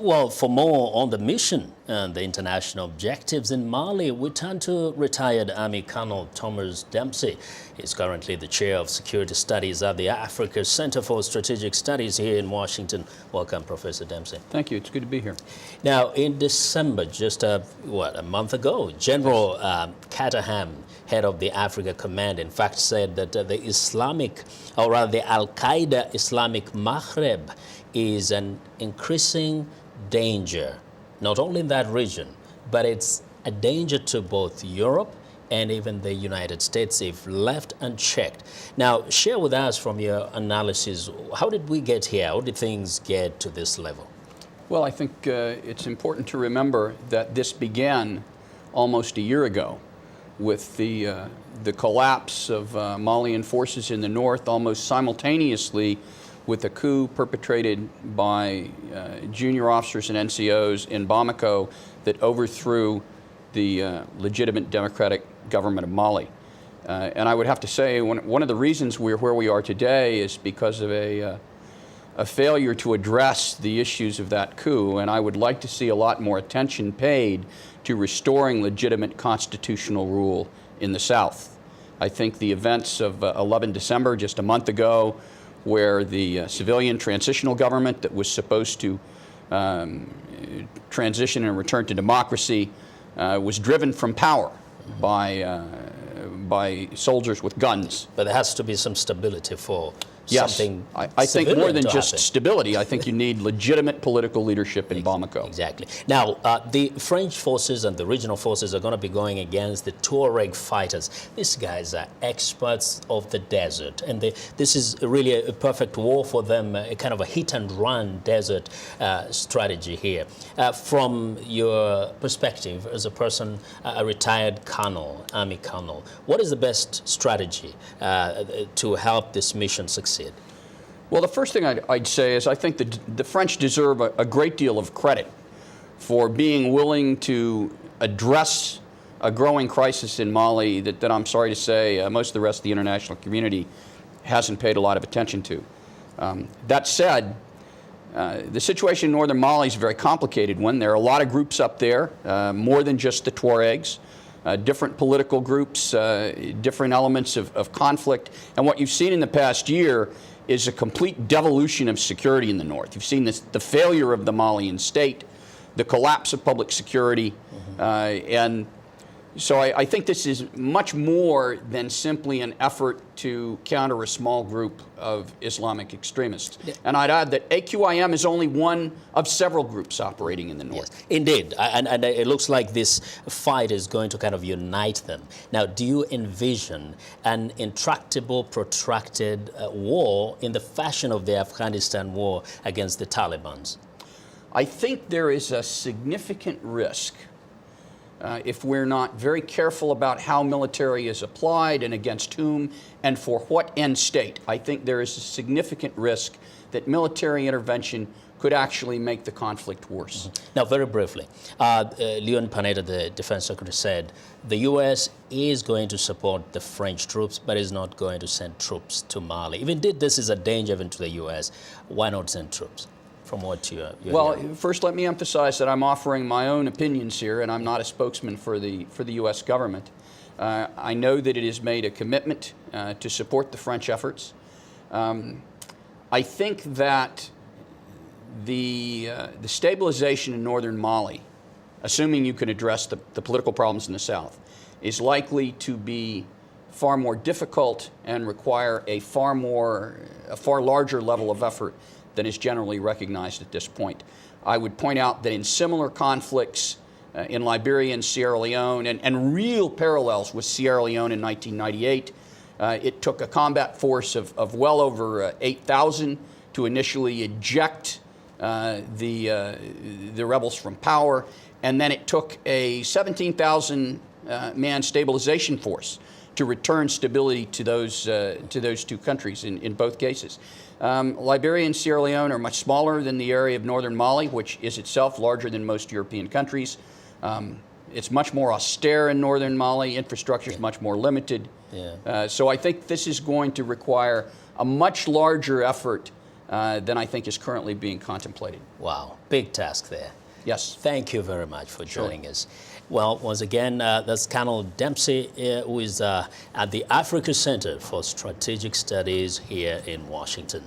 Well, for more on the mission and the international objectives in Mali, we turn to retired Army Colonel Thomas Dempsey. He's currently the chair of security studies at the Africa Center for Strategic Studies here in Washington. Welcome, Professor Dempsey. Thank you. It's good to be here. Now, in December, just a month ago, General Caterham, head of the Africa Command, in fact said that the Al-Qaeda Islamic Maghreb is an increasing danger, not only in that region, but it's a danger to both Europe and even the United States if left unchecked. Now, share with us from your analysis, how did we get here? How did things get to this level? Well, I think it's important to remember that this began almost a year ago with the collapse of Malian forces in the north almost simultaneously with a coup perpetrated by junior officers and NCOs in Bamako that overthrew the legitimate democratic government of Mali. And I would have to say one of the reasons we're where we are today is because of a failure to address the issues of that coup, and I would like to see a lot more attention paid to restoring legitimate constitutional rule in the South. I think the events of 11 December, just a month ago, where the civilian transitional government that was supposed to transition and return to democracy was driven from power by soldiers with guns. But there has to be some stability for something. I think more than just stability. I think you need legitimate political leadership in Bamako. Exactly. Now, the French forces and the regional forces are going to be going against the Tuareg fighters. These guys are experts of the desert, and this is really a perfect war for them, a kind of a hit-and-run desert strategy here. From your perspective as a person, a retired colonel, Army colonel, what is the best strategy to help this mission succeed? Well, the first thing I'd say is I think the French deserve a great deal of credit for being willing to address a growing crisis in Mali that I'm sorry to say most of the rest of the international community hasn't paid a lot of attention to. That said, the situation in northern Mali is a very complicated one. There are a lot of groups up there, more than just the Tuaregs. Different political groups, different elements of conflict. And what you've seen in the past year is a complete devolution of security in the north. You've seen the failure of the Malian state, the collapse of public security, and so I think this is much more than simply an effort to counter a small group of Islamic extremists. Yeah. And I'd add that AQIM is only one of several groups operating in the north. Yes, indeed. And it looks like this fight is going to kind of unite them. Now, do you envision an intractable, protracted war in the fashion of the Afghanistan war against the Taliban? I think there is a significant risk if we're not very careful about how military is applied and against whom and for what end state. I think there is a significant risk that military intervention could actually make the conflict worse. Now, very briefly, Leon Panetta, the Defense Secretary, said the U.S. is going to support the French troops, but is not going to send troops to Mali. If indeed this is a danger even to the U.S., why not send troops? From what you're well, hearing? First let me emphasize that I'm offering my own opinions here, and I'm not a spokesman for the U.S. government. I know that it has made a commitment to support the French efforts. I think that the stabilization in northern Mali, assuming you can address the political problems in the south, is likely to be far more difficult and require a far larger level of effort than is generally recognized at this point. I would point out that in similar conflicts in Liberia and Sierra Leone, and real parallels with Sierra Leone in 1998, it took a combat force of well over 8,000 to initially eject the rebels from power, and then it took a 17,000 man stabilization force to return stability to those two countries in both cases. Liberia and Sierra Leone are much smaller than the area of northern Mali, which is itself larger than most European countries. It's much more austere in northern Mali. Infrastructure is much more limited. So I think this is going to require a much larger effort than I think is currently being contemplated. Wow, big task there. Yes. Thank you very much for joining us. Well, once again, that's Colonel Dempsey, who is at the Africa Center for Strategic Studies here in Washington.